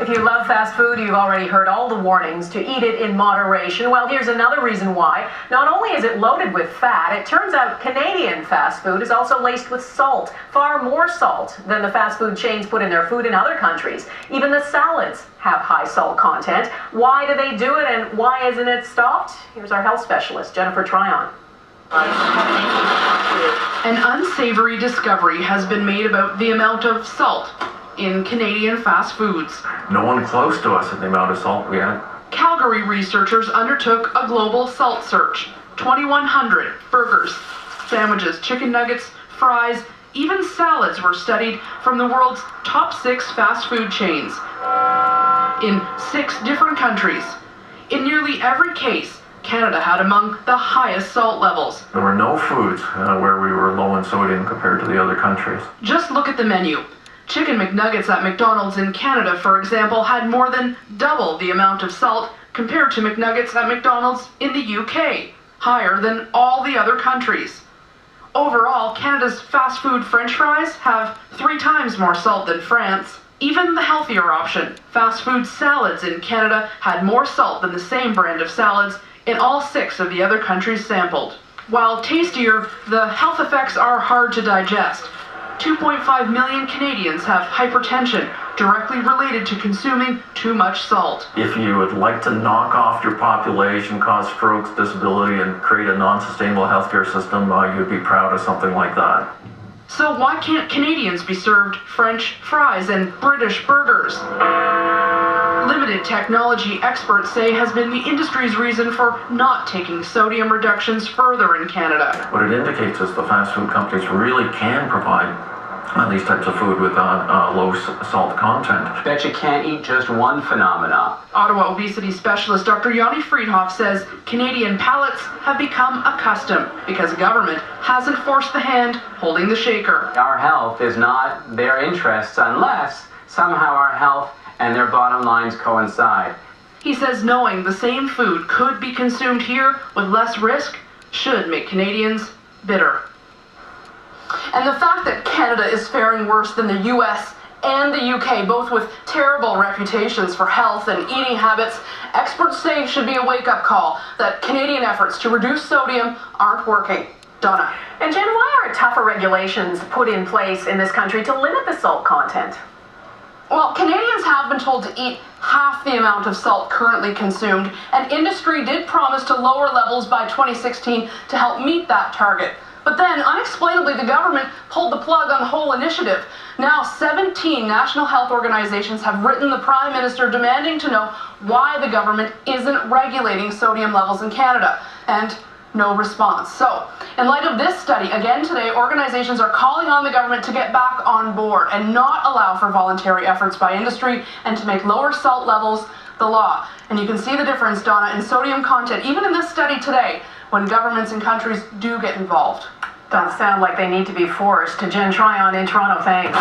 If you love fast food, you've already heard all the warnings to eat it in moderation. Well, here's another reason why. Not only is it loaded with fat, it turns out Canadian fast food is also laced with salt, far more salt than the fast food chains put in their food in other countries. Even the salads have high salt content. Why do they do it, and why isn't it stopped? Here's our health specialist, Jennifer Tryon. An unsavory discovery has been made about the amount of salt in Canadian fast foods. No one close to us at the amount of salt we had. Calgary researchers undertook a global salt search. 2,100 burgers, sandwiches, chicken nuggets, fries, even salads were studied from the world's top 6 fast food chains in 6 different countries. In nearly every case, Canada had among the highest salt levels. There were no foods where we were low in sodium compared to the other countries. Just look at the menu. Chicken McNuggets at McDonald's in Canada, for example, had more than double the amount of salt compared to McNuggets at McDonald's in the UK, higher than all the other countries. Overall, Canada's fast food French fries have 3 times more salt than France. Even the healthier option, fast food salads in Canada, had more salt than the same brand of salads in all 6 of the other countries sampled. While tastier, the health effects are hard to digest. 2.5 million Canadians have hypertension, directly related to consuming too much salt. If you would like to knock off your population, cause strokes, disability, and create a non-sustainable healthcare system, you'd be proud of something like that. So why can't Canadians be served French fries and British burgers? Limited technology, experts say, has been the industry's reason for not taking sodium reductions further in Canada. What it indicates is the fast food companies really can provide these types of food with low salt content. Bet you can't eat just one phenomena. Ottawa obesity specialist Dr. Yanni Friedhoff says Canadian palates have become accustomed because government hasn't forced the hand holding the shaker. Our health is not their interests unless somehow our health and their bottom lines coincide. He says knowing the same food could be consumed here with less risk should make Canadians bitter. And the fact that Canada is faring worse than the US and the UK, both with terrible reputations for health and eating habits, experts say should be a wake-up call that Canadian efforts to reduce sodium aren't working. Donna. And Jen, why aren't tougher regulations put in place in this country to limit the salt content? Well, Canadians have been told to eat half the amount of salt currently consumed, and industry did promise to lower levels by 2016 to help meet that target. But then, unexplainably, the government pulled the plug on the whole initiative. Now, 17 national health organizations have written the Prime Minister demanding to know why the government isn't regulating sodium levels in Canada. And no response. So, in light of this study, again today, organizations are calling on the government to get back on board and not allow for voluntary efforts by industry and to make lower salt levels the law. And you can see the difference, Donna, in sodium content, even in this study today, when governments and countries do get involved. Doesn't sound like they need to be forced. Jen Tryon in Toronto, thanks.